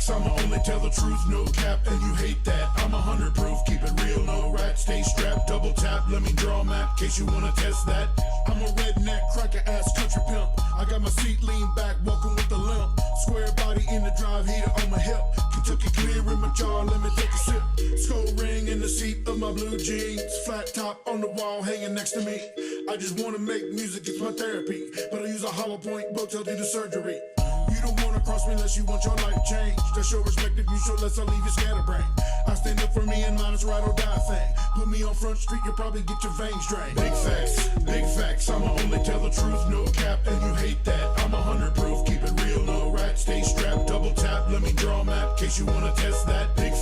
facts, I'ma only tell the truth, no cap, and you hate that. I'm 100 proof, keep it real, no rat. Stay strapped, double tap, let me draw a map, case you wanna test that. I'm a redneck, cracker ass country pimp. I got my seat lean back, walking with a limp. Square body in the drive, heater on my hip. Kentucky clear in my jar, let me take a sip. Skull ring in the seat of my blue jeans. Flat top on the wall, hanging next to me. I just wanna make music, it's my therapy. But I use a hollow point book till do the surgery. You don't wanna cross me unless you want your life changed. That's your respect if you show less, I'll leave you scatterbrained. I stand up for me and mine, it's ride or die thing. Put me on Front Street, you'll probably get your veins drained. Big facts, I'ma only tell the truth, no cap, and you hate that. I'm 100 proof, keep it real, no rat. Stay strapped, double tap, let me draw a map, case you wanna test that. Big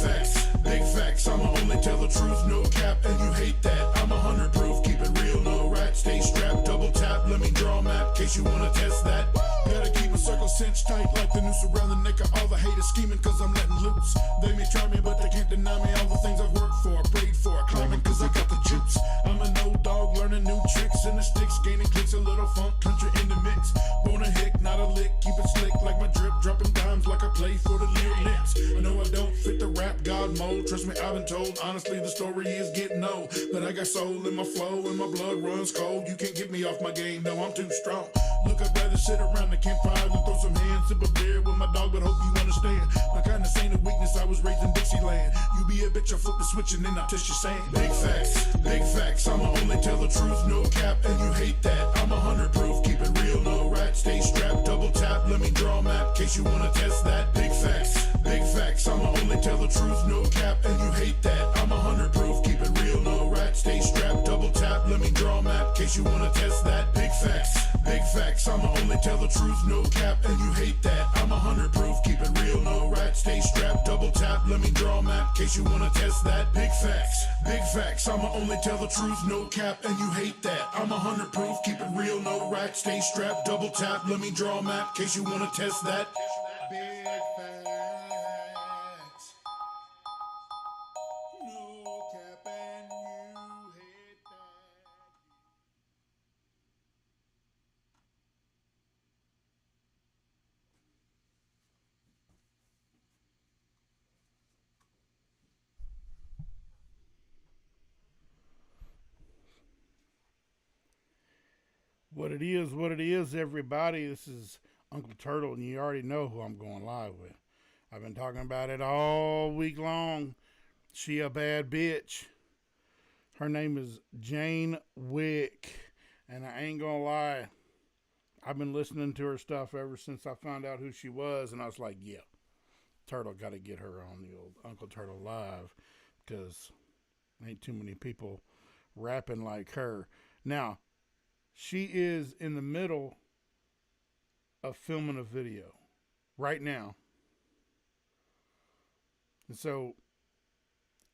facts, I'ma only tell the truth, no cap, and you hate that. I'm 100 proof, keep it real, no rat. Stay strapped, double tap, let me draw a map, case you wanna test that. Gotta keep my circle cinched tight like the noose around the neck of all the haters scheming cause I'm letting loose. They may try me but they can't deny me all the things I've worked for, prayed for, climbing cause I got the juice. I'm an old dog learning new tricks in the sticks, gaining clicks, a little funk country in the mix. Born a hick, not a lick, keep it slick like my drip, dropping dimes like I play for the Leo Knicks. I know I don't fit the rap god mold, trust me I've been told, honestly the story is getting old. But I got soul in my flow and my blood runs cold, you can't get me off my game, no I'm too strong. Look, I'd rather sit around the campfire and throw some hands, sip a beer with my dog, but hope you understand. My kindness ain't a weakness, I was raised in Dixieland. You be a bitch, I flip the switch and then I touch your sand. Big facts, I'ma only tell the truth, no cap, and you hate that. I'm 100 proof, keep it real, no rat. Stay strapped, double tap, let me draw a map, case you wanna test that. Big facts, I'ma only tell the truth, no cap, and you hate that. I'm 100 proof, keep it real, no rat. Stay strapped, double tap, let me draw a map, case you wanna test that. Big facts, I'ma only tell the truth, no cap, and you hate that. I'm 100 proof, keep it real, no rat. Stay strapped, double tap, let me draw a map, case you wanna test that. Big facts, I'ma only tell the truth, no cap, and you hate that. I'm 100 proof, keep it real, no rat. Stay strapped, double tap, let me draw a map, case you wanna test that. Big facts, no cap, and you hate that. What it is, everybody. This is Uncle Turtle, and you already know who I'm going live with. I've been talking about it all week long. She a bad bitch. Her name is Jayne Wyk, and I ain't gonna lie, I've been listening to her stuff ever since I found out who she was, and I was like, yeah, Turtle got to get her on the old Uncle Turtle Live, because ain't too many people rapping like her. Now, she is in the middle of filming a video right now. And so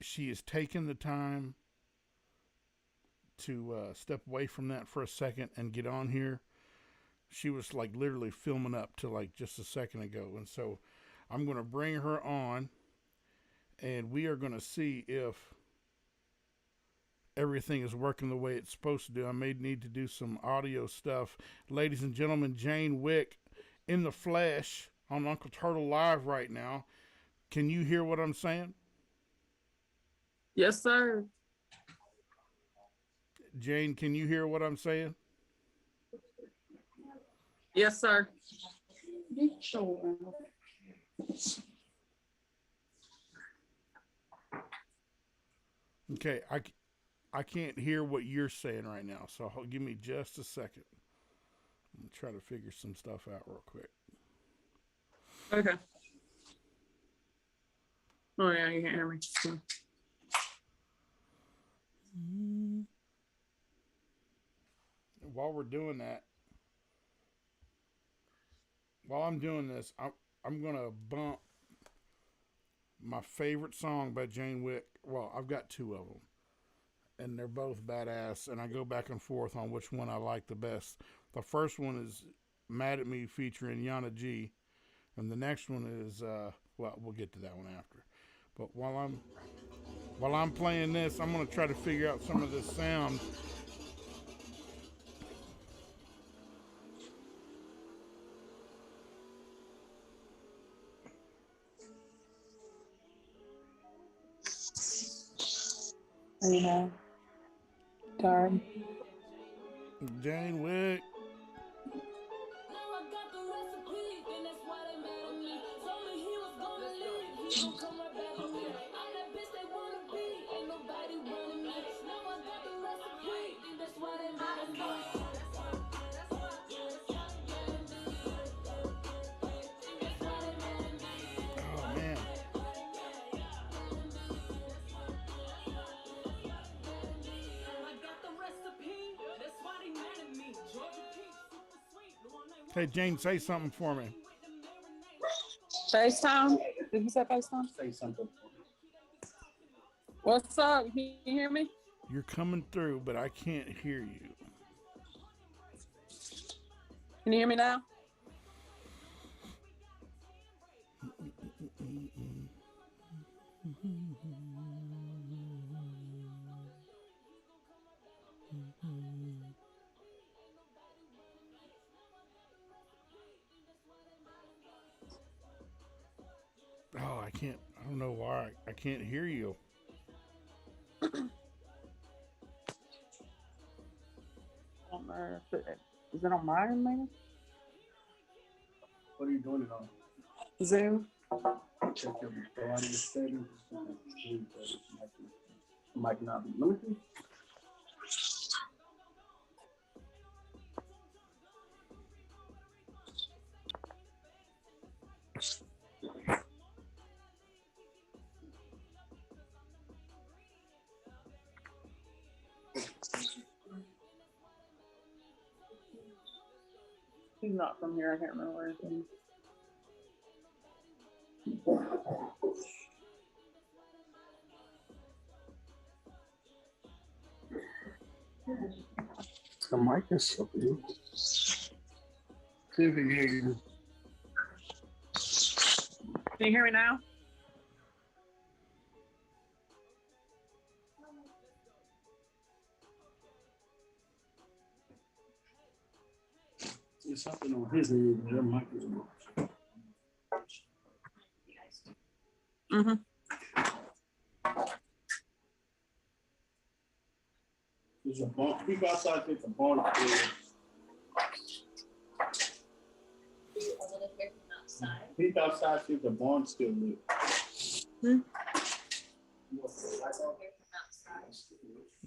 she is taking the time to step away from that for a second and get on here. She was like literally filming up to like just a second ago. And so I'm going to bring her on and we are going to see if everything is working the way it's supposed to do. I may need to do some audio stuff. Ladies and gentlemen, Jayne Wyk in the flesh on Uncle Turtle Live right now. Can you hear what I'm saying? Yes, sir. Jayne, can you hear what I'm saying? Yes, sir. Okay, I can't hear what you're saying right now, so give me just a second. I'm try to figure some stuff out real quick. Okay. Oh, yeah, you can't hear me. While we're doing that, while I'm doing this, I'm going to bump my favorite song by Jayne Wyk. Well, I've got two of them, and they're both badass, and I go back and forth on which one I like the best. The first one is Mad at Me featuring Yana G, and the next one is, well, we'll get to that one after. But while I'm playing this, I'm going to try to figure out some of this sound. You know, tired. Jayne Wyk. Oh man. Hey Jane, say something for me. FaceTime? Did you say FaceTime? Say something. What's up? Can you hear me? You're coming through, but I can't hear you. Can you hear me now? Oh, I can't. I don't know why. I can't hear you. I don't know if is it on mine, maybe? What are you doing it on? Zoom. Check your audio settings. Might not be. Let me see. He's not from here. I can't remember where he's from. The mic is so big. See if you hear you. Can you hear me now? There's something on his end. Your mic is on. Mm-hmm. There's a bump. People outside think the barn is people outside think the barn still lit. I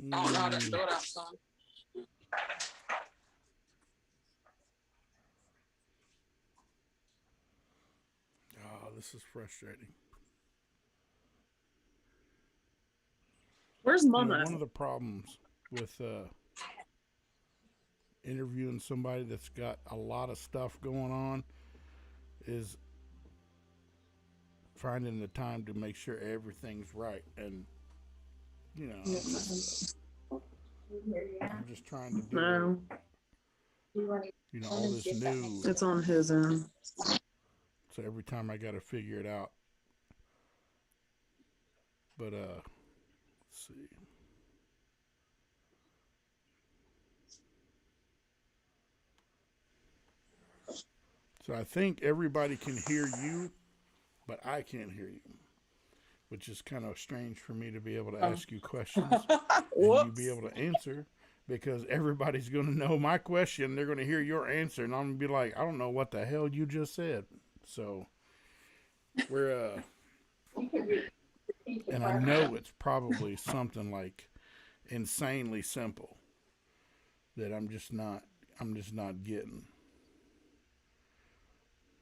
don't know how to do it outside. Oh, this is frustrating. Where's You Mama? know, one of the problems with interviewing somebody that's got a lot of stuff going on is finding the time to make sure everything's right. And, you know, I'm just trying to do, No, you know, all this news. it's on his end. So every time I got to figure it out. But, let's see. So I think everybody can hear you, but I can't hear you, which is kind of strange for me to be able to ask you questions and you be able to answer, because everybody's going to know my question. They're going to hear your answer, and I'm going to be like, I don't know what the hell you just said. So we're, and I know it's probably something like insanely simple that I'm just not getting.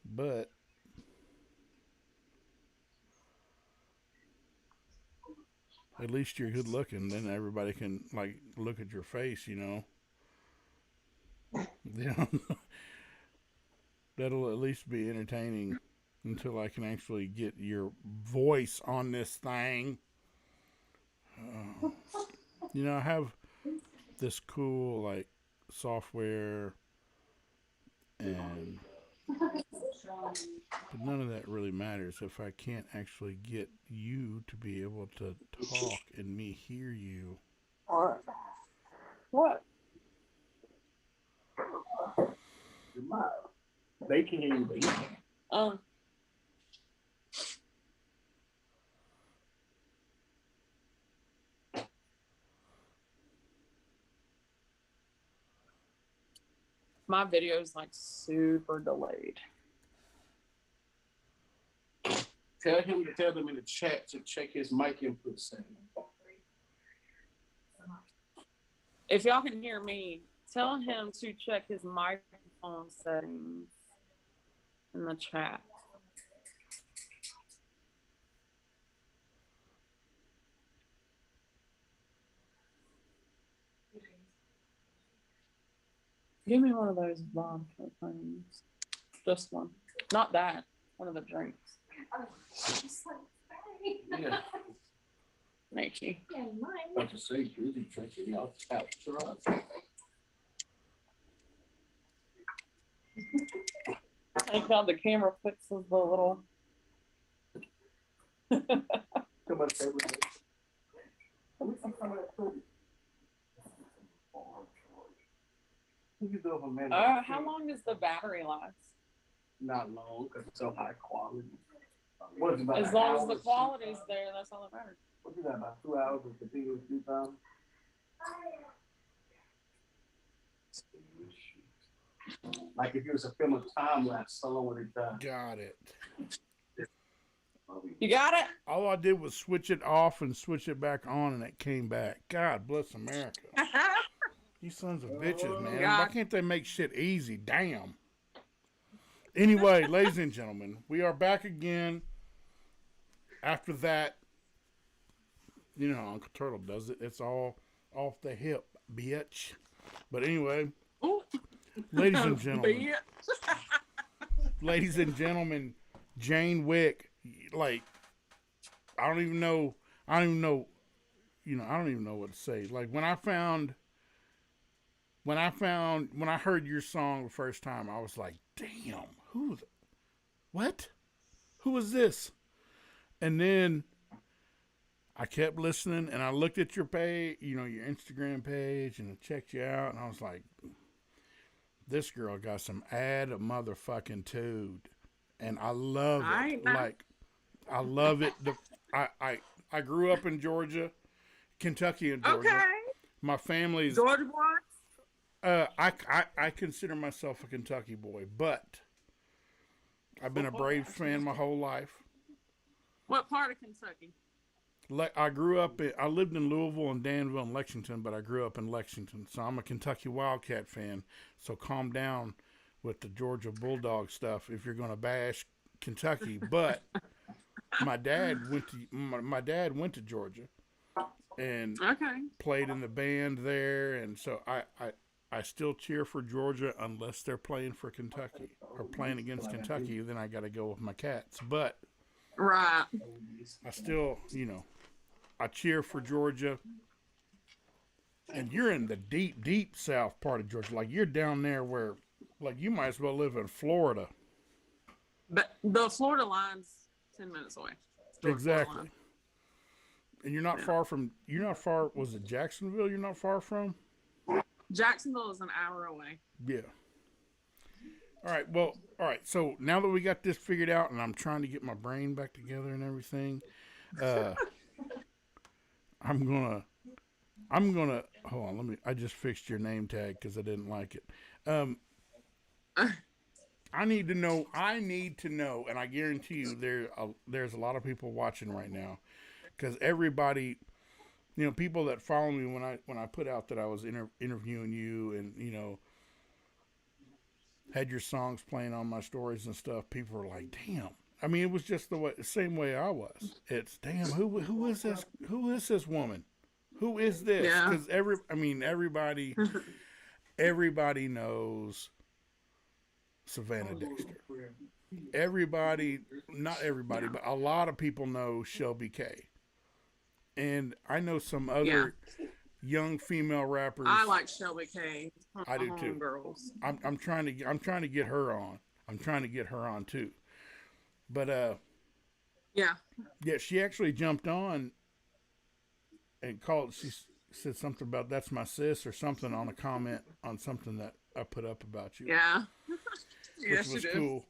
But at least you're good looking. Then everybody can like look at your face, you know. Yeah, that'll at least be entertaining until I can actually get your voice on this thing. You know, I have this cool like software, and but none of that really matters if I can't actually get you to be able to talk and me hear you. What? They can hear you, but you can't. My video is like super delayed. Tell them in the chat to check his mic input setting. If y'all can hear me, tell him to check his microphone settings in the chat. Give me one of those vodka things. Just one. Not that. One of the drinks. Yeah. Thank you. About to say, really drinking out tap truck. Thank God the camera fixes the little. Come on, everybody. You do it a minute. How long does the battery last? Not long, because it's so high quality. What is it, about As an long as hour the or quality's there, that's all that matters. What is that, about 2 hours of continuous 2 times? Like if you was a film of time lapse, so long would it done? Got it. You got it? All I did was switch it off and switch it back on, and it came back. God bless America. You sons of bitches, man. God. Why can't they make shit easy? Damn. Anyway, ladies and gentlemen, we are back again. After that, you know how Uncle Turtle does it. It's all off the hip, bitch. But anyway, Ooh. ladies and gentlemen, Bitch. ladies and gentlemen, Jayne Wyk, like, I don't even know what to say. Like, when I heard your song the first time, I was like, damn, what? Who is this? And then I kept listening, and I looked at your page, your Instagram page, and I checked you out, and I was like, this girl got some motherfucking tude. And I love it. Like, I love it. I grew up in Georgia, Kentucky and Georgia. Okay. My family's Georgia boy. I consider myself a Kentucky boy, but I've been a Braves fan my whole life. What part of Kentucky? I lived in Louisville and Danville and Lexington, but I grew up in Lexington, so I'm a Kentucky Wildcat fan. So calm down with the Georgia Bulldog stuff if you're going to bash Kentucky. But my dad went to Georgia and played in the band there, and so I still cheer for Georgia unless they're playing for Kentucky or playing against Kentucky. Then I got to go with my Cats. But Right. I still, I cheer for Georgia. And you're in the deep, deep south part of Georgia. Like, you're down there where, like, you might as well live in Florida. But the Florida line's 10 minutes away. Exactly. And you're not far, was it Jacksonville you're not far from? Jacksonville is an hour away. Yeah. All right. So now that we got this figured out, and I'm trying to get my brain back together and everything, I'm gonna. Hold on. I just fixed your name tag because I didn't like it. I need to know, and I guarantee you there's a lot of people watching right now, because everybody, people that follow me when I put out that I was interviewing you and had your songs playing on my stories and stuff, people were like, damn. I mean, it was just the same way I was. It's, damn, who is this? Who is this woman? Who is this? Yeah. Because everybody knows Savannah Dexter. Not everybody, but a lot of people know Shelby K. And I know some other young female rappers. I like Shelby K. I do too. Girls. I'm trying to get her on. I'm trying to get her on too. But Yeah. she actually jumped on and called. She said something about "that's my sis" or something on a comment on something that I put up about you. Yeah. Which was cool.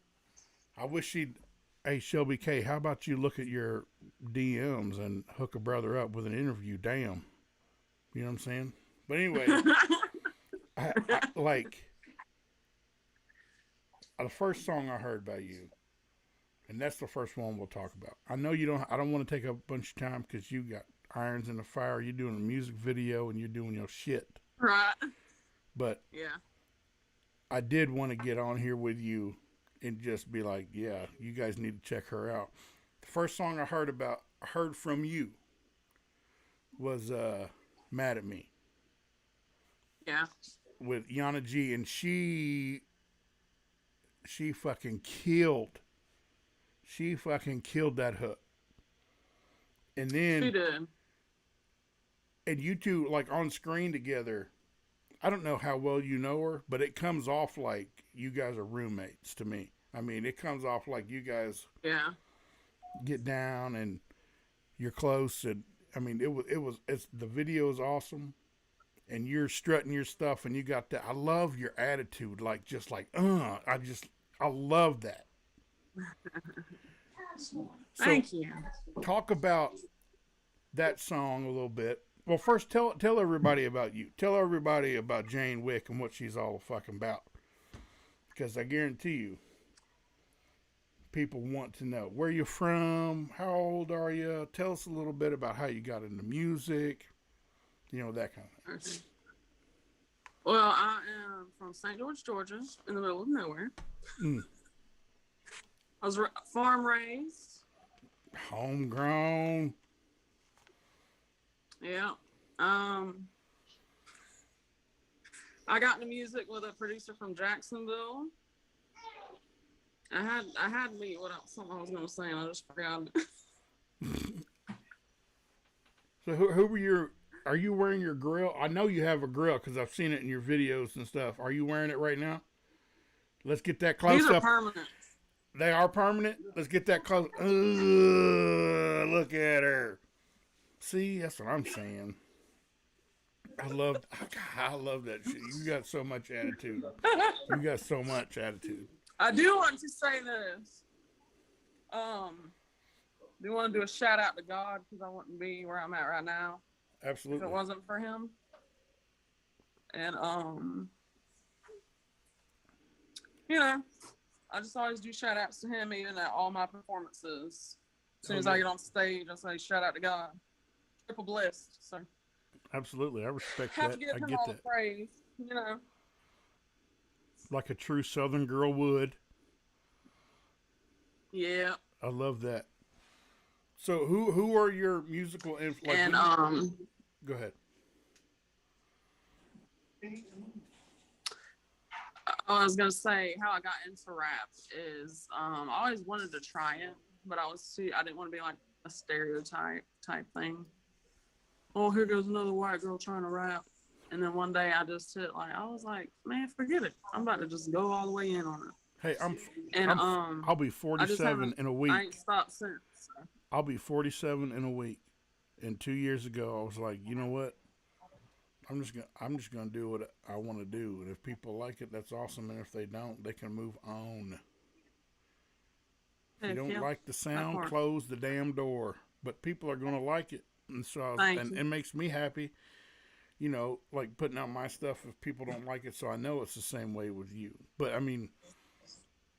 I wish she'd. Hey, Shelby K, how about you look at your DMs and hook a brother up with an interview? Damn. You know what I'm saying? But anyway, I the first song I heard by you, and that's the first one we'll talk about. I know you don't. I don't want to take up a bunch of time because you got irons in the fire. You're doing a music video and you're doing your shit. Right. But Yeah. I did want to get on here with you and just be like, yeah, you guys need to check her out. The first song I heard from you was "Mad at Me" Yeah. with Yana G, and she fucking killed. She fucking killed that hook. And then She did. and you two like on screen together. I don't know how well you know her, but it comes off like you guys are roommates to me. I mean, it comes off like you guys Yeah. get down and you're close. And I mean, it's the video is awesome, and you're strutting your stuff, and you got that. I love your attitude, like just like I love that. So Thank you. talk about that song a little bit. Well, first tell everybody about you. Tell everybody about Jayne Wyk and what she's all fucking about. Because I guarantee you, people want to know where you're from, how old are you. Tell us a little bit about how you got into music. You know, that kind of thing. Well, I am from St. George, Georgia, in the middle of nowhere. Mm. I was farm raised. Homegrown. Yeah. I got into music with a producer from Jacksonville. I had me something I was gonna say and I just forgot it. So who were your? Are you wearing your grill? I know you have a grill because I've seen it in your videos and stuff. Are you wearing it right now? Let's get that close These are up. permanent. They are permanent. Let's get that close. Look at her. See, that's what I'm saying. I love that shit. You got so much attitude. You got so much attitude. I do want to say this. Do want to do a shout out to God because I wouldn't be where I'm at right now if Absolutely. it wasn't for Him. And you know, I just always do shout outs to Him even at all my performances. As soon as I get on stage, I say shout out to God. Triple blessed. So Absolutely. I respect have that. to give I Him get all that. the praise. You know. Like a true Southern girl would. Yeah. I love that. So who are your musical influences? And Go ahead. I was gonna say how I got into rap is I always wanted to try it, but I didn't want to be like a stereotype type thing. Oh, here goes another white girl trying to rap. And then one day I was like, man, forget it. I'm about to just go all the way in on it. Hey, And I'll be 47 in a week. I ain't stopped since. So. I'll be 47 in a week. And 2 years ago, I was like, you know what? I'm just gonna do what I want to do. And if people like it, that's awesome. And if they don't, they can move on. If you don't like the sound, close the damn door. But people are gonna like it, and so it makes me happy. You know, like putting out my stuff. If people don't like it, so I know it's the same way with you. But I mean.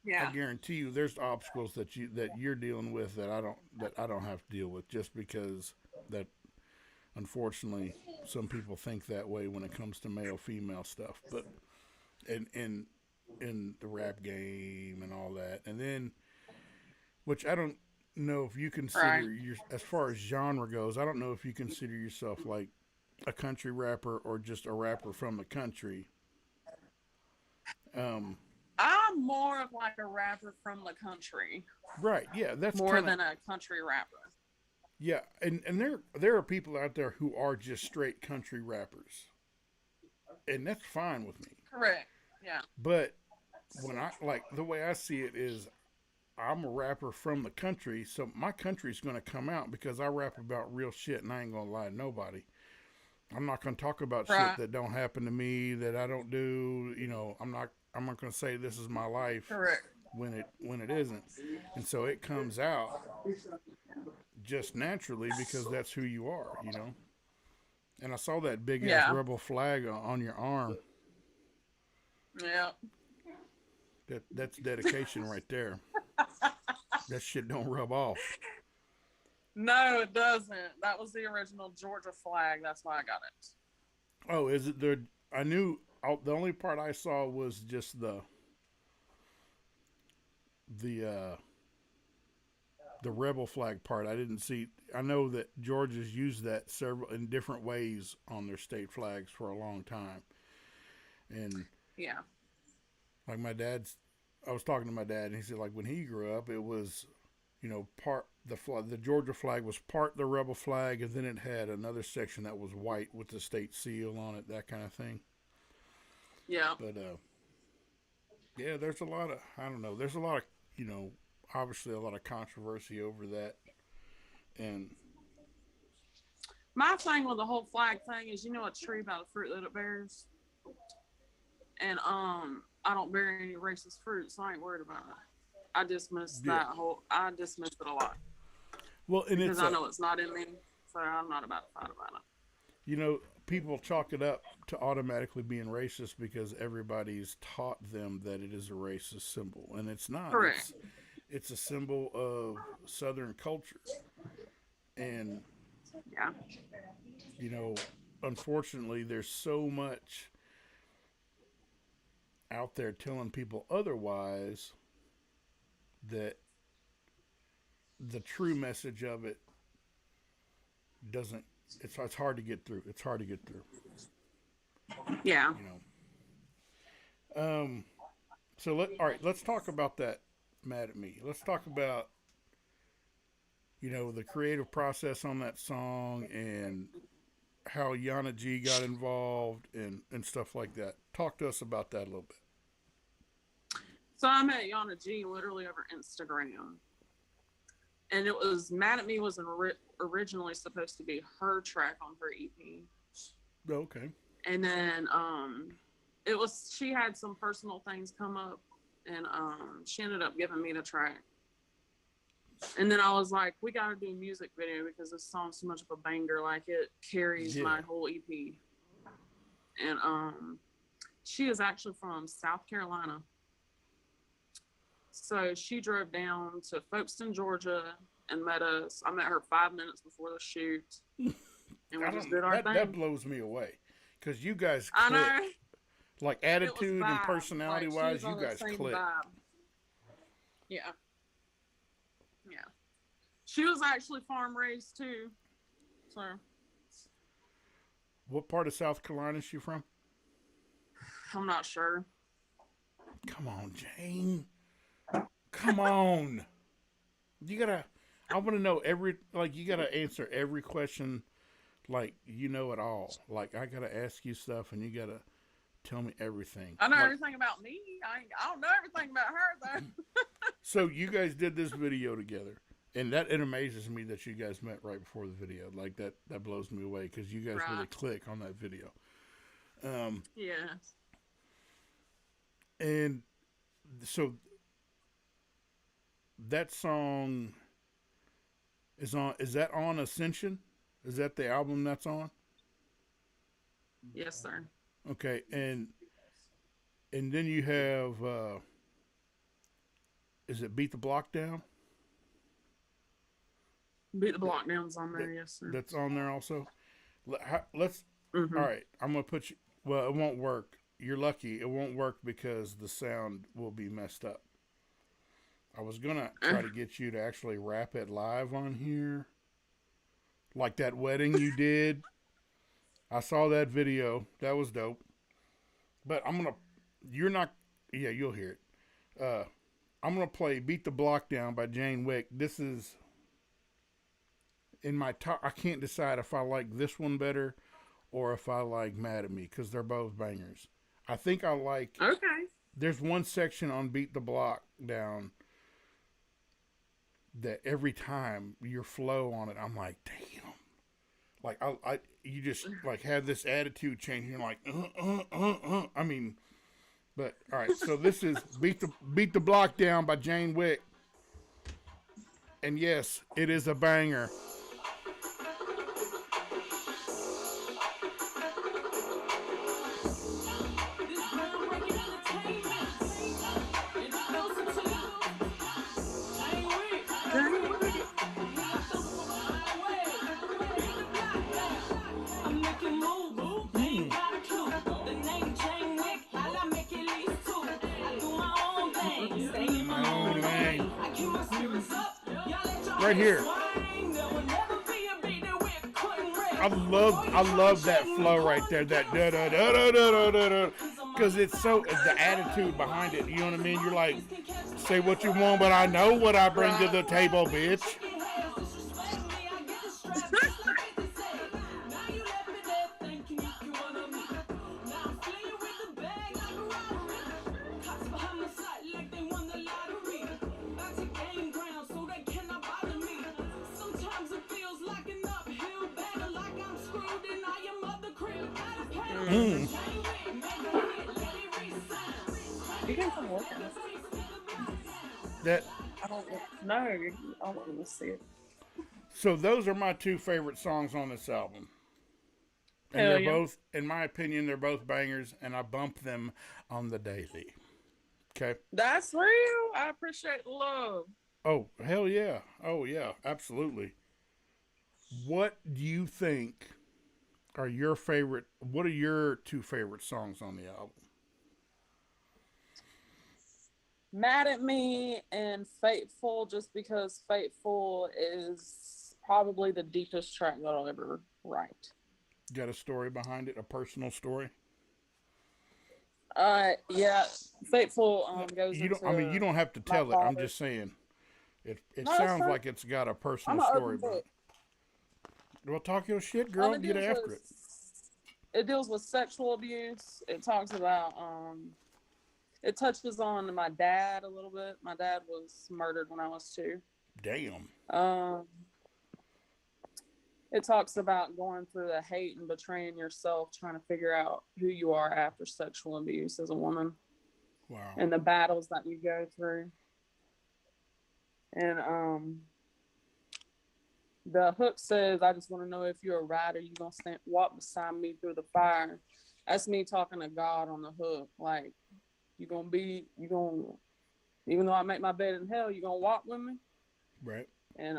Yeah. I guarantee you, there's obstacles that you're dealing with that I don't have to deal with, just because that, unfortunately, some people think that way when it comes to male female stuff. But in the rap game and all that, and then, which I don't know if you consider as far as genre goes, I don't know if you consider yourself like a country rapper or just a rapper from the country. I'm more of like a rapper from the country. Right, yeah, that's more than a country rapper. Yeah, and there are people out there who are just straight country rappers. And that's fine with me. Correct. Yeah. But when the way I see it is I'm a rapper from the country, so my country's going to come out because I rap about real shit and I ain't going to lie to nobody. I'm not going to talk about shit that don't happen to me, that I don't do, you know, I'm not going to say this is my life. Correct. When it isn't. And so it comes out just naturally because that's who you are, you know. And I saw that big ass rebel flag on your arm. Yeah. That's dedication right there. That shit don't rub off. No, it doesn't. That was the original Georgia flag. That's why I got it. Oh, is it there? I knew the only part I saw was just the rebel flag part. I didn't see. I know that Georgia's used that several in different ways on their state flags for a long time, and Yeah. like my dad's. I was talking to my dad, and he said like when he grew up, it was, part the Georgia flag was part the rebel flag, and then it had another section that was white with the state seal on it, that kind of thing. Yeah. But yeah, there's a lot of there's a lot of obviously a lot of controversy over that, and My thing with the whole flag thing is, a tree by the fruit that it bears. And I don't bear any racist fruit, so I ain't worried about it. I dismiss I dismiss it a lot. Well, and because I know it's not in me, so I'm not about to fight about it. People chalk it up to automatically being racist because everybody's taught them that it is a racist symbol, and it's not. Correct. It's a symbol of Southern culture, and Yeah. Unfortunately, there's so much out there telling people otherwise that the true message of it doesn't. It's hard to get through. It's hard to get through. Yeah. So let's talk about that. Mad at Me. Let's talk about the creative process on that song and how Yana G got involved and stuff like that. Talk to us about that a little bit. So I met Yana G literally over Instagram. And it was Mad at Me was originally supposed to be her track on her EP. Okay. And then she had some personal things come up, and she ended up giving me the track. And then I was like, we got to do a music video because this song's so much of a banger. Like, it carries my whole EP. And she is actually from South Carolina. So she drove down to Folkestone, Georgia, and met us. I met her 5 minutes before the shoot. And we just did our thing. That blows me away. Because you guys I click. know. Like, attitude and personality-wise, you guys click. Yeah. Yeah. She was actually farm-raised, too. So. What part of South Carolina is she from? I'm not sure. Come on, Jayne. Come on. I want to know you gotta answer every question like you know it all. Like, I gotta ask you stuff and you gotta tell me everything. I know everything about me. I don't know everything about her, though. So you guys did this video together. And it amazes me that you guys met right before the video. Like, that blows me away because you guys really click on that video. Yes. And so that song is that on Ascension? Is that the album that's on? Yes, sir. Okay, and then you have is it Beat the Block Down? Beat the Block Down's on there, yes, sir. That's on there also. Let's. Mm-hmm. All right, I'm gonna put you. Well, it won't work. You're lucky. It won't work because the sound will be messed up. I was gonna try to get you to actually rap it live on here, like that wedding you did. I saw that video. That was dope. But you're not. Yeah, you'll hear it. I'm gonna play "Beat the Block Down" by Jayne Wyk. This is in my top. I can't decide if I like this one better or if I like "Mad at Me" because they're both bangers. I think I like. Okay. There's one section on "Beat the Block Down" that every time your flow on it, I'm like, damn. Like you just like have this attitude change. You're like, I mean, but all right. So this is "Beat the Block Down" by Jayne Wyk, and yes, it is a banger. right here. I love that flow right there. That da da da da da da da. Because it's so the attitude behind it. You know what I mean? You're like, say what you want, but I know what I bring to the table, bitch. You can come working. That. I don't know. I don't want to see it. So those are my two favorite songs on this album. And Hell they're yeah. both, in my opinion, they're both bangers, and I bump them on the daily. Okay? That's real. I appreciate the love. Oh, hell yeah. Oh, yeah, absolutely. What do you think are your favorite, what are your two favorite songs on the album? Mad at Me and Faithful, just because Faithful is probably the deepest track that I'll ever write. Got a story behind it, a personal story? Yeah, Faithful goes You don't. into. I mean, you don't have to my tell it. I'm father. just saying. It No, that's sounds fine. like it's got a I'm personal an story open behind book. it. Well, talk your shit, girl. It Get deals after with- it. It deals with sexual abuse. It talks about it touches on my dad a little bit. My dad was murdered when I was 2. Damn. It talks about going through the hate and betraying yourself, trying to figure out who you are after sexual abuse as a woman, Wow. and the battles that you go through. And the hook says, "I just want to know if you're a rider, you gonna walk beside me through the fire." That's me talking to God on the hook. Like, you gonna, even though I make my bed in hell, you gonna walk with me. Right. And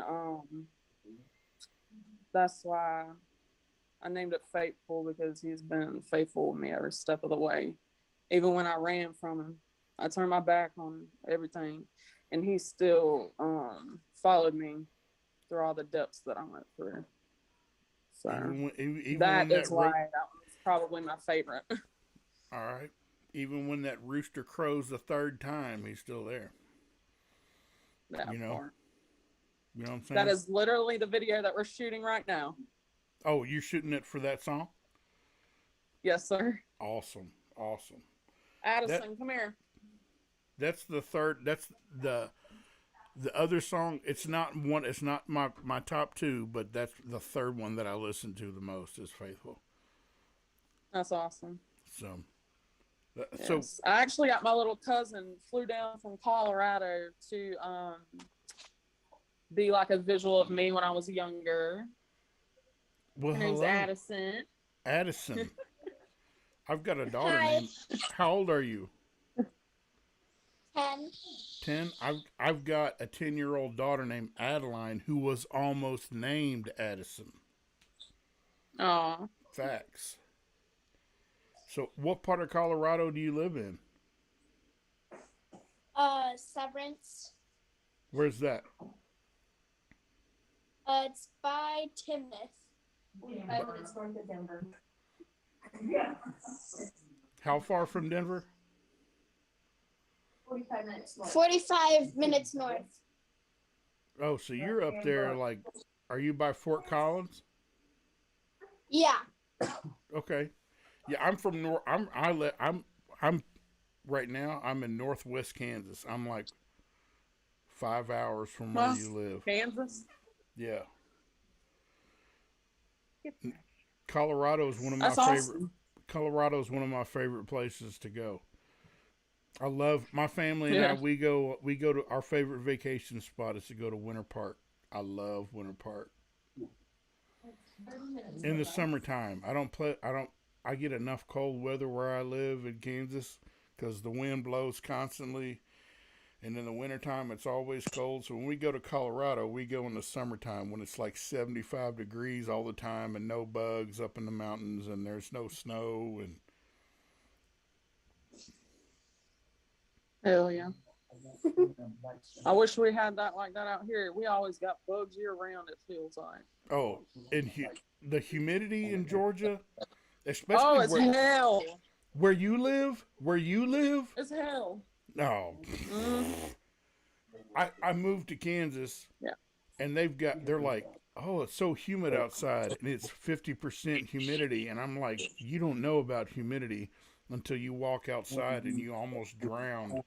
that's why I named it Faithful, because he's been faithful with me every step of the way. Even when I ran from him, I turned my back on everything, and he still followed me through all the depths that I went through. So even that when is why that was probably my favorite. All right. Even when that rooster crows the third time, he's still there. That You know? part. You know what I'm saying? That is literally the video that we're shooting right now. Oh, you're shooting it for that song? Yes, sir. Awesome. Awesome. Addison, come here. That's the third. That's the other song. It's not my top 2, but that's the third one that I listen to the most is Faithful. That's awesome. So, Yes. I actually got my little cousin flew down from Colorado to be like a visual of me when I was younger. well, Her name's hello. Addison. Addison. I've got a daughter Hi. named. How old are you? 10. 10. I've got a 10-year-old daughter named Adeline who was almost named Addison. Oh, Facts. So, what part of Colorado do you live in? Severance. Where's that? It's by Timnath. 45 minutes north of Denver. How far from Denver? 45 minutes north. 45 minutes north. Oh, so you're up there, like, are you by Fort Collins? Yeah. Okay. Yeah, I'm from I'm right now I'm in northwest Kansas. I'm like 5 hours from where you live. Kansas? Yeah. Colorado is one of my That's favorite. awesome. Colorado is one of my favorite places to go. I love my family and Yeah. I. We go to our favorite vacation spot is to go to Winter Park. I love Winter Park. In the summertime, I get enough cold weather where I live in Kansas because the wind blows constantly. And in the wintertime, it's always cold. So when we go to Colorado, we go in the summertime when it's like 75 degrees all the time and no bugs up in the mountains and there's no snow. And Hell yeah. I wish we had that like that out here. We always got bugs year round, it feels like. Oh, and the humidity in Georgia, Oh, especially it's hell. where you live, It's hell. no. Mm, I moved to Kansas, yeah. and they're like, oh, it's so humid outside, and it's 50% humidity, and I'm like, you don't know about humidity until you walk outside and you almost drown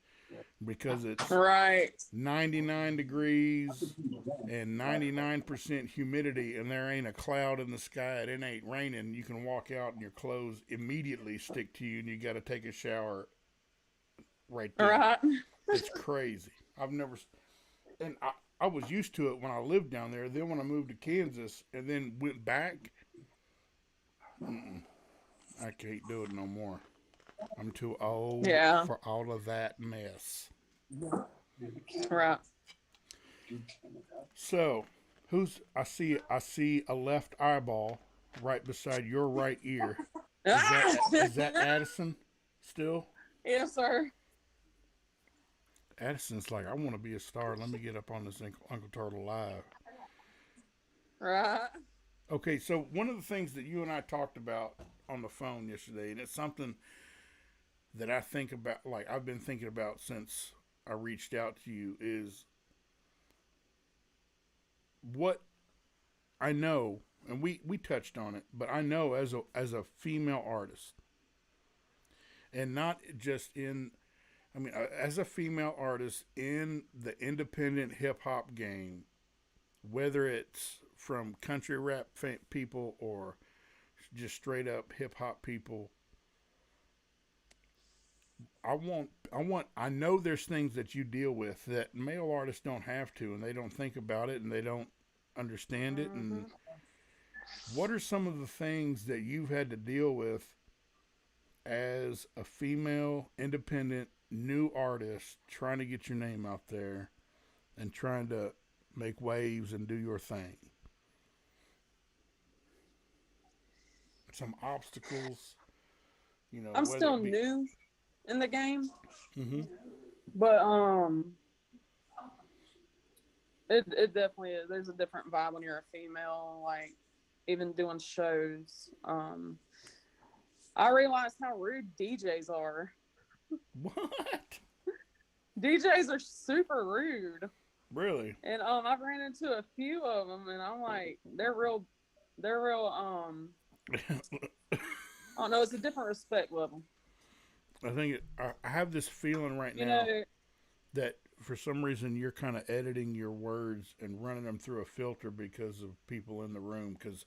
because it's Right. 99 degrees and 99% humidity, and there ain't a cloud in the sky, and it ain't raining. You can walk out and your clothes immediately stick to you, and you got to take a shower right there. Right. It's crazy. I've never, and I was used to it when I lived down there. Then when I moved to Kansas and then went back, I can't do it no more. I'm too old Yeah. for all of that mess. Right. So, I see a left eyeball right beside your right ear. Is that Addison still? Yes, sir. Addison's like, I want to be a star. Let me get up on this Uncle Turtle Live. Right. Okay, so one of the things that you and I talked about on the phone yesterday, and it's something that I think about, like I've been thinking about since I reached out to you, is what I know, and we touched on it, but I know as a female artist, and not just in, I mean, as a female artist in the independent hip hop game, whether it's from country rap people or just straight up hip hop people, I know there's things that you deal with that male artists don't have to, and they don't think about it, and they don't understand it. And what are some of the things that you've had to deal with as a female, independent, new artist trying to get your name out there and trying to make waves and do your thing? Some obstacles, I'm still new in the game, Mm-hmm. but it definitely is. There's a different vibe when you're a female. Like even doing shows, I realized how rude DJs are. What? DJs are super rude. Really? And I've ran into a few of them, and I'm like, they're real. I don't know. It's a different respect level. I think I have this feeling right You now know, that for some reason you're kind of editing your words and running them through a filter because of people in the room. Because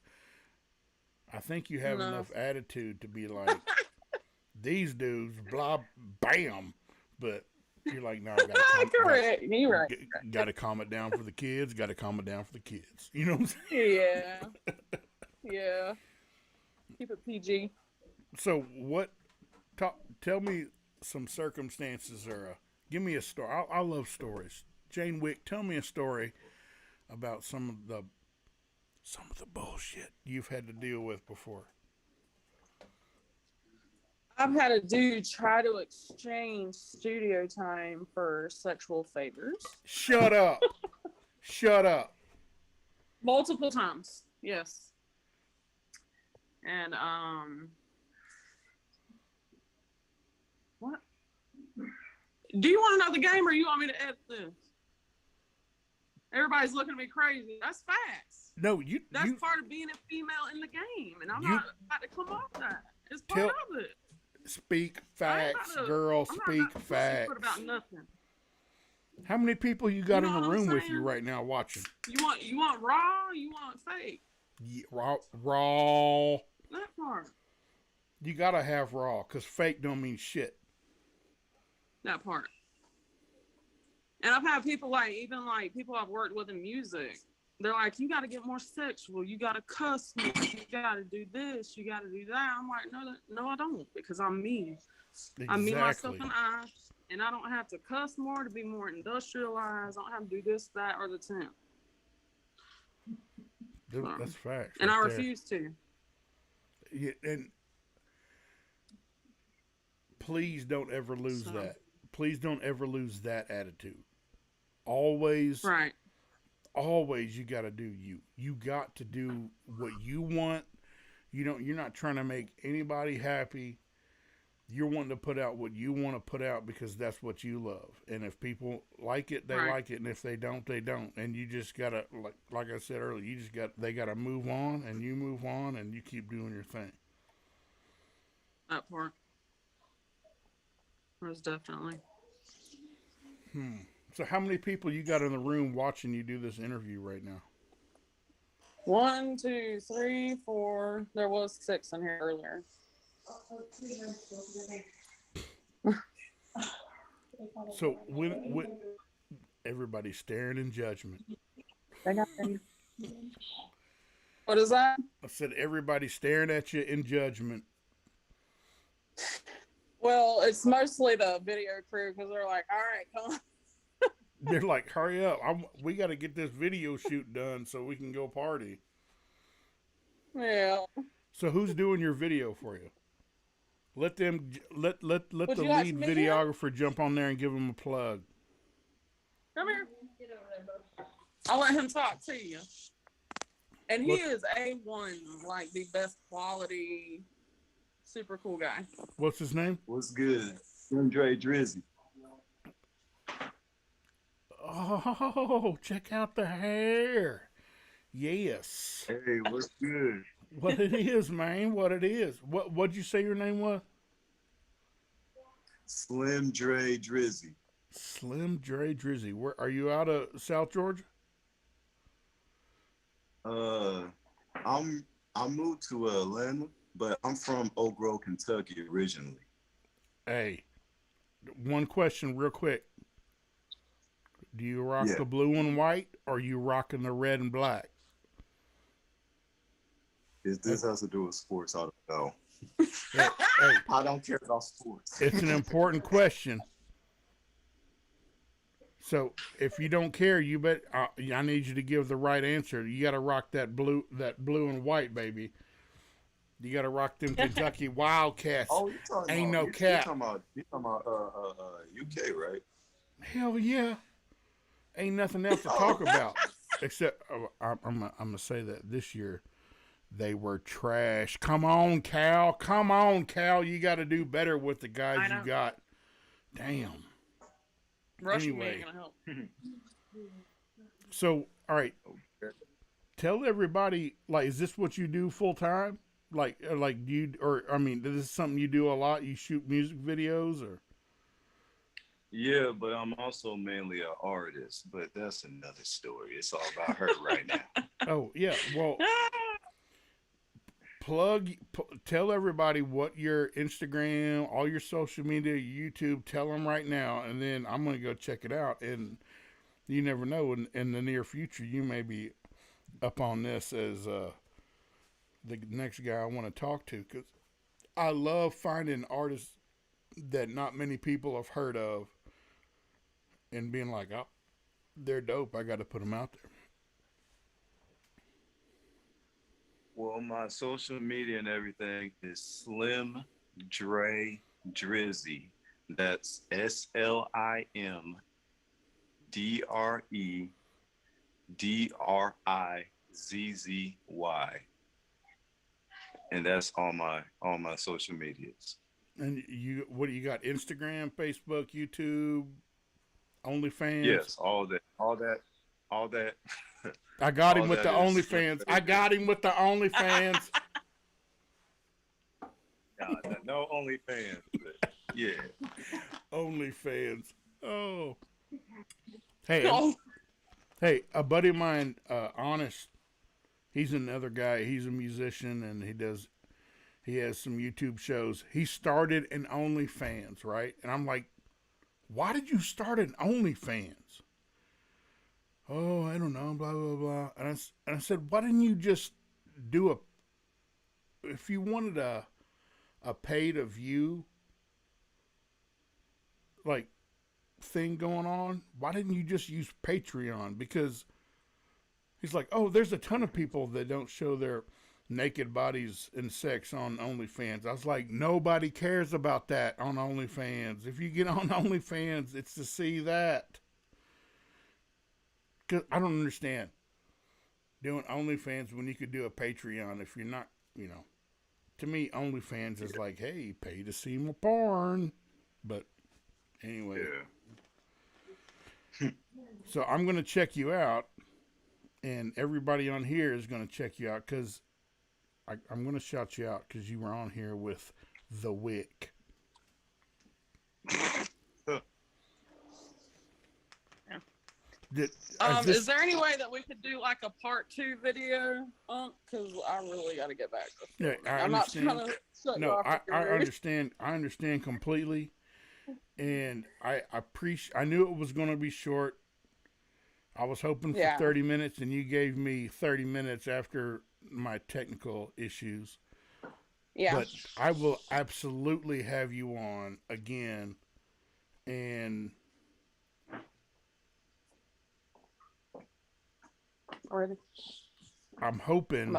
I think you have No. enough attitude to be like, these dudes, blah, bam. But you're like, no, I gotta correct. You're right. Gotta calm it down for the kids. Gotta calm it down for the kids. You know what I'm saying? Yeah. Yeah. Keep it PG. So tell me some circumstances or give me a story. I love stories. Jayne Wyk, tell me a story about some of the bullshit you've had to deal with before. I've had a dude try to exchange studio time for sexual favors. Shut up. Shut up. Multiple times. Yes. And what? Do you want to know the game, or you want me to edit this? Everybody's looking at me crazy. That's facts. No, That's part of being a female in the game, and I'm not about to come off that. It's part of it. Speak facts, girl. Speak facts. About nothing. How many people you got in know the what I'm room with saying? you right now watching? You want raw? Or you want fake? Yeah, raw. That part. You gotta have raw, cause fake don't mean shit. That part. And I've had people even people I've worked with in music. They're like, you got to get more sexual. You got to cuss more. You got to do this. You got to do that. I'm like, no, I don't, because I'm me. Exactly. I'm me, myself, and I don't have to cuss more to be more industrialized. I don't have to do this, that, or the 10th. Dude, that's facts. And right I there. refuse to. Yeah, and please don't ever lose that. Please don't ever lose that attitude. Always, Right. always, you got to do you. You got to do what you want. You're not trying to make anybody happy. You're wanting to put out what you want to put out because that's what you love. And if people like it, they Right. like it, and if they don't, they don't. And you just gotta, like I said earlier, they gotta move on, and you move on, and you keep doing your thing. That part. Most definitely. So how many people you got in the room watching you do this interview right now? 1, 2, 3, 4. There was 6 in here earlier. So when everybody's staring in judgment. What is that? I said everybody's staring at you in judgment. Well, it's mostly the video crew because they're like, all right, come on. They're like, hurry up. We got to get this video shoot done so we can go party. Yeah. So who's doing your video for you? Let the Would lead you like to meet him? videographer jump on there and give him a plug. Come here. I'll let him talk to you. And he Look. is A1, like the best quality, super cool guy. What's his name? What's good? Andre Drizzy. Oh, check out the hair. Yes. Hey, what's good? What it is, man. What it is. What'd you say your name was? Slim Dre Drizzy. Slim Dre Drizzy. Where are you out of South Georgia? I moved to Atlanta, but I'm from Oak Grove, Kentucky originally. Hey, one question real quick. Do you rock Yeah. the blue and white, or are you rocking the red and black? If this has to do with sports, I don't know. Hey, I don't care about sports. it's an important question. So if you don't care, you bet I need you to give the right answer. You got to rock that blue and white, baby. You got to rock them Kentucky Wildcats. Oh, you're talking Ain't about, no cap. You're talking about UK, right? Hell yeah. Ain't nothing else to talk about except I'm gonna say that this year they were trash. Come on, Cal. Come on, Cal. You got to do better with the guys you got. Damn. Rushing me Anyway. ain't gonna help. So, all right. Okay. Tell everybody, like, is this what you do full time? Like, do you, or I mean, is this something you do a lot? You shoot music videos, or? Yeah, but I'm also mainly an artist, but that's another story. It's all about her right now. Oh yeah. Well, tell everybody what your Instagram, all your social media, YouTube. Tell them right now, and then I'm gonna go check it out. And you never know, in the near future, you may be up on this as the next guy I want to talk to, because I love finding artists that not many people have heard of, and being like, oh, they're dope. I got to put them out there. Well, my social media and everything is Slim Dre Drizzy. That's SlimDreDrizzy. And that's all my social medias. And what do you got? Instagram, Facebook, YouTube, OnlyFans? Yes, all that. I got him all with the that is- OnlyFans. I got him with the OnlyFans. No OnlyFans, but yeah. OnlyFans. Oh. Hey, Oh, hey, a buddy of mine, Honest, he's another guy. He's a musician, and he has some YouTube shows. He started an OnlyFans, right? And I'm like, why did you start an OnlyFans? Oh, I don't know, blah, blah, blah. And I said, why didn't you just do if you wanted a pay to view, like, thing going on, why didn't you just use Patreon? Because he's like, oh, there's a ton of people that don't show their naked bodies and sex on OnlyFans. I was like, nobody cares about that on OnlyFans. If you get on OnlyFans, it's to see that. Cause I don't understand doing OnlyFans when you could do a Patreon if you're not, you know. To me, OnlyFans is like, hey, pay to see my porn. But anyway, so I'm gonna check you out, and everybody on here is gonna check you out because I'm gonna shout you out because you were on here with the Wyk. Is there any way that we could do like a part 2 video? Because I really got to get back. Yeah, I'm not trying to shut you off. I understand. I understand completely, and I appreciate. I knew it was going to be short. I was hoping for 30 minutes, and you gave me 30 minutes after my technical issues. Yeah. But I will absolutely have you on again, and Already. I'm hoping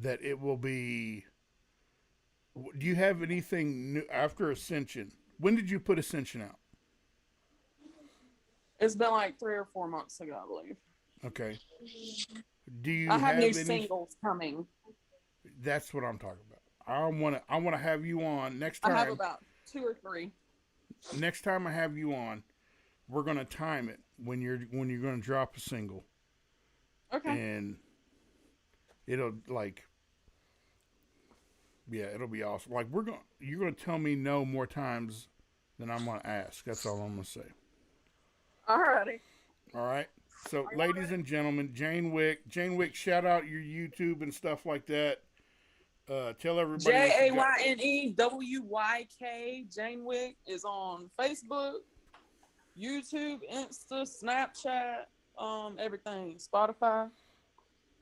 that it will be. Do you have anything new after Ascension? When did you put Ascension out? It's been like 3 or 4 months ago, I believe. Okay. Do you? I have new any singles coming. That's what I'm talking about. I want to have you on next time. I have about 2 or 3. Next time I have you on, we're gonna time it when you're gonna drop a single. Okay. And it'll it'll be awesome. Like you're gonna tell me no more times than I'm gonna ask. That's all I'm gonna say. Alrighty. All right. So, ladies and gentlemen, Jayne Wyk. Jayne Wyk, shout out your YouTube and stuff like that. Tell everybody. JayneWyk. Jayne Wyk is on Facebook, YouTube, Insta, Snapchat, everything. Spotify,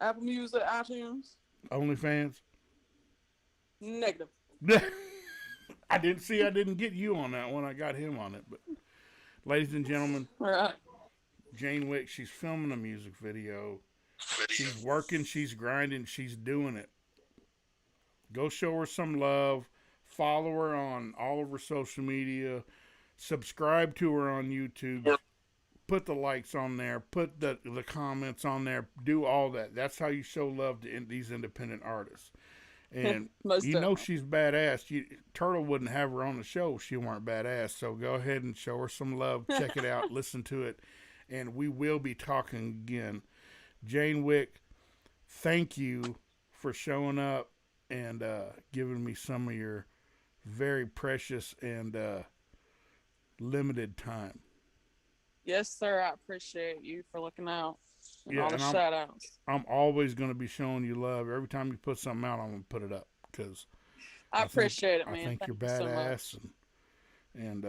Apple Music, iTunes. OnlyFans. Negative. I didn't get you on that one. I got him on it. But, ladies and gentlemen, All right. Jayne Wyk, she's filming a music video. She's working, she's grinding, she's doing it. Go show her some love. Follow her on all of her social media. Subscribe to her on YouTube. Put the likes on there. Put the comments on there. Do all that. That's how you show love to these independent artists. And you know she's badass. Turtle wouldn't have her on the show if she weren't badass. So go ahead and show her some love. Check it out. Listen to it. And we will be talking again. Jayne Wyk, thank you for showing up and giving me some of your very precious and limited time. Yes, sir. I appreciate you for looking out. And all the and shout outs. I'm always going to be showing you love. Every time you put something out, I'm going to put it up because I appreciate it, man. I think Thank you're you badass, so much. and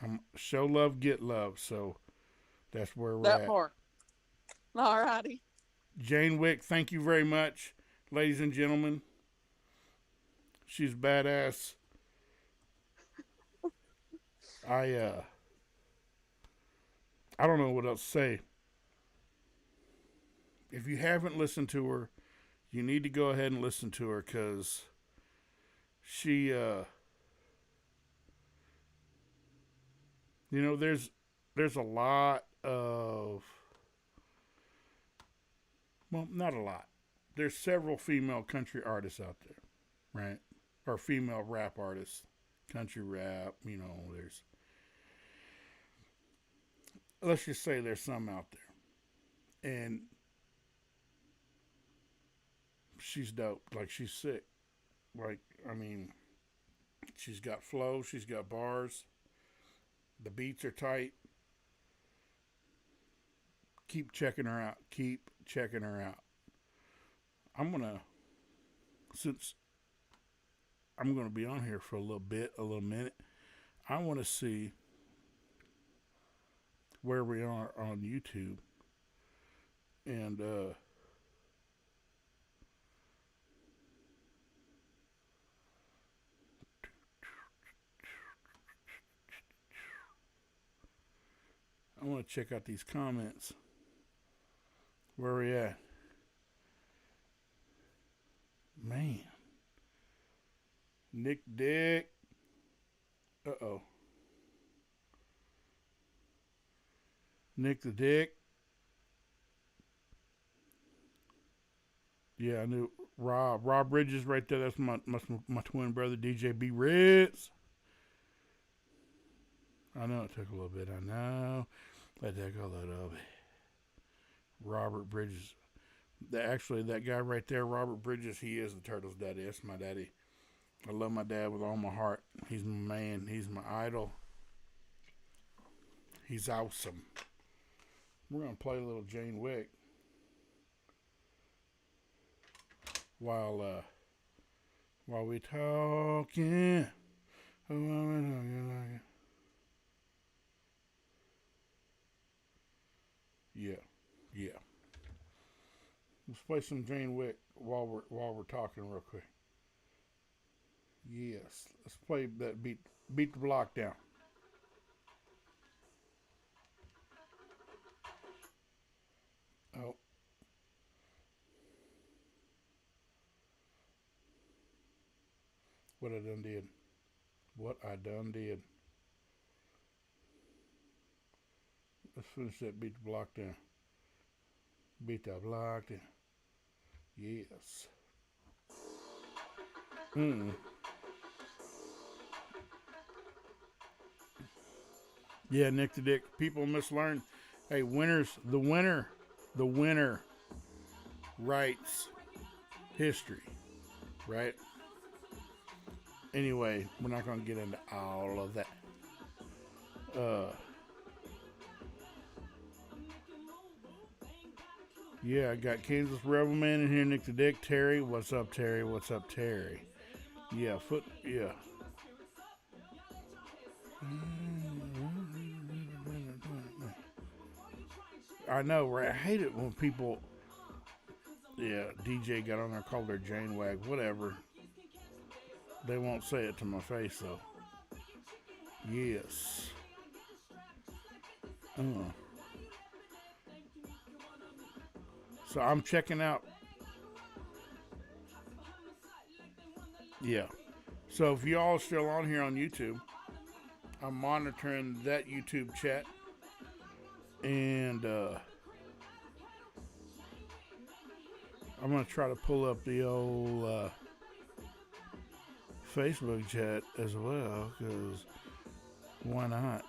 I'm show love, get love. So that's where we're That at. part. All righty. Jayne Wyk, thank you very much, ladies and gentlemen. She's badass. I don't know what else to say. If you haven't listened to her, you need to go ahead and listen to her because she, there's a lot of, well, not a lot. There's several female country artists out there, right? Or female rap artists, country rap, let's just say there's some out there. And she's dope. Like, she's sick. Like, she's got flow. She's got bars. The beats are tight. Keep checking her out. Keep checking her out. Since I'm going to be on here for a little minute, I want to see where we are on YouTube. And, I want to check out these comments. Where are we at? Man. Nick Dick. Uh-oh. Nick the Dick. Yeah, I knew Rob Bridges right there. That's my twin brother, DJ B. Ritz. I know it took a little bit. I know. It took a little bit. Robert Bridges. Actually, that guy right there, Robert Bridges, he is the Turtles' daddy. That's my daddy. I love my dad with all my heart. He's my man. He's my idol. He's awesome. We're going to play a little Jayne Wyk while we talking. Yeah. Let's play some Jayne Wyk while we're talking real quick. Yes. Let's play that beat the block down. Oh. What I done did. Let's finish that beat the block down. Beat the block down. Yes. Yeah, Nick the Dick. People mislearn. Hey, the winner writes history, right? Anyway, we're not going to get into all of that. Yeah, I got Kansas Rebel Man in here, Nick the Dick, Terry. What's up, Terry? What's up, Terry? Yeah, yeah. I know, right? I hate it when people, yeah, DJ got on there, called her Jayne Wyk, whatever. They won't say it to my face, though. Yes. So I'm checking out. Yeah. So if y'all are still on here on YouTube, I'm monitoring that YouTube chat. And I'm going to try to pull up the old Facebook chat as well, because why not?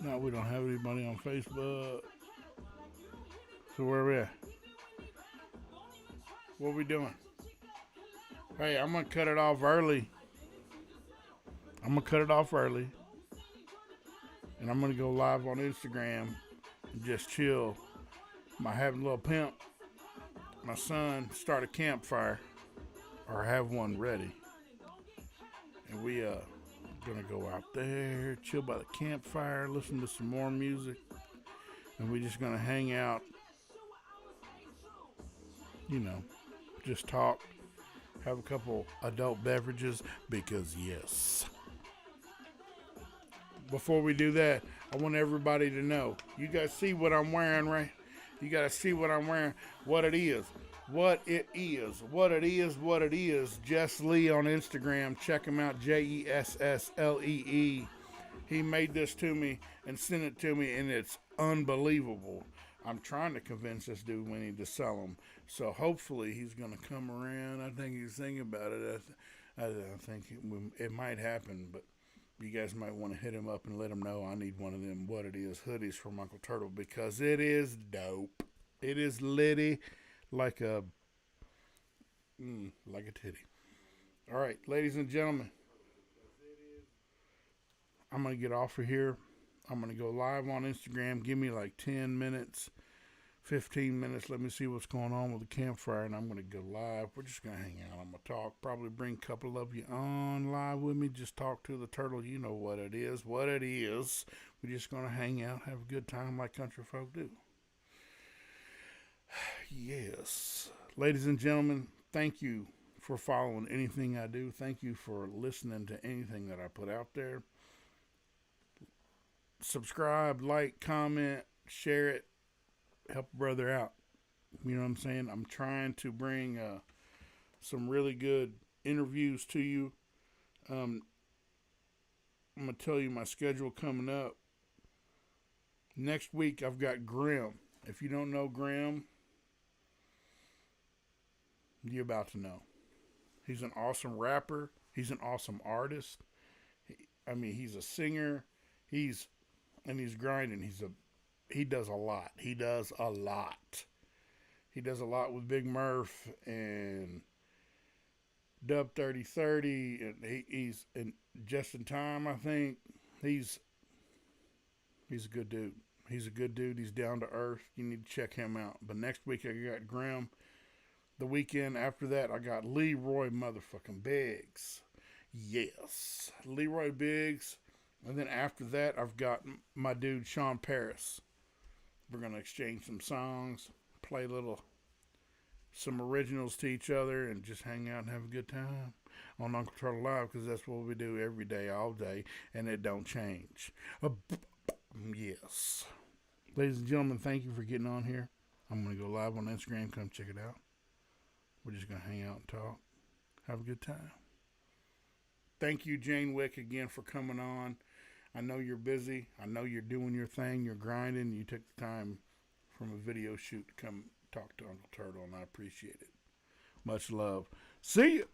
No, we don't have anybody on Facebook. So where are we at? What are we doing? Hey, I'm going to cut it off early. And I'm going to go live on Instagram and just chill. I have a little pimp, my son, start a campfire or have one ready. And we gonna go out there, chill by the campfire, listen to some more music, and we're just gonna hang out, just talk, have a couple adult beverages, because yes. Before we do that, I want everybody to know, you guys see what I'm wearing, right? You gotta see what I'm wearing, what it is. Jess Lee on Instagram. Check him out, JESSLEE. He made this to me and sent it to me, and it's unbelievable. I'm trying to convince this dude we need to sell them. So hopefully he's going to come around. I think he's thinking about it. I think it might happen, but you guys might want to hit him up and let him know I need one of them What It Is hoodies from Uncle Turtle, because it is dope. It is litty. Like a titty. All right, ladies and gentlemen, I'm going to get off of here. I'm going to go live on Instagram. Give me like 10 minutes, 15 minutes. Let me see what's going on with the campfire, and I'm going to go live. We're just going to hang out. I'm going to talk. Probably bring a couple of you on live with me. Just talk to the turtle. You know what it is. We're just going to hang out, have a good time like country folk do. Yes. Ladies and gentlemen, thank you for following anything I do. Thank you for listening to anything that I put out there. Subscribe, like, comment, share it. Help a brother out. You know what I'm saying? I'm trying to bring some really good interviews to you. I'm going to tell you my schedule coming up. Next week, I've got Grim. If you don't know Grim, you're about to know. He's an awesome rapper. He's an awesome artist. He's a singer. He's grinding. He does a lot. He does a lot. He does a lot with Big Murph and Dub 3030, and he's in Just in Time. I think he's a good dude. He's a good dude. He's down to earth. You need to check him out. But next week I got Graham. The weekend after that I got Leroy motherfucking Biggs. Yes, Leroy Biggs. And then after that I've got my dude Sean Paris. We're gonna exchange some songs, play some originals to each other, and just hang out and have a good time on Uncle Turtle Live, because that's what we do every day, all day, and it don't change. Yes. Ladies and gentlemen, thank you for getting on here. I'm going to go live on Instagram. Come check it out. We're just going to hang out and talk. Have a good time. Thank you, Jayne Wyk, again for coming on. I know you're busy. I know you're doing your thing. You're grinding. You took the time from a video shoot to come talk to Uncle Turtle, and I appreciate it. Much love. See you.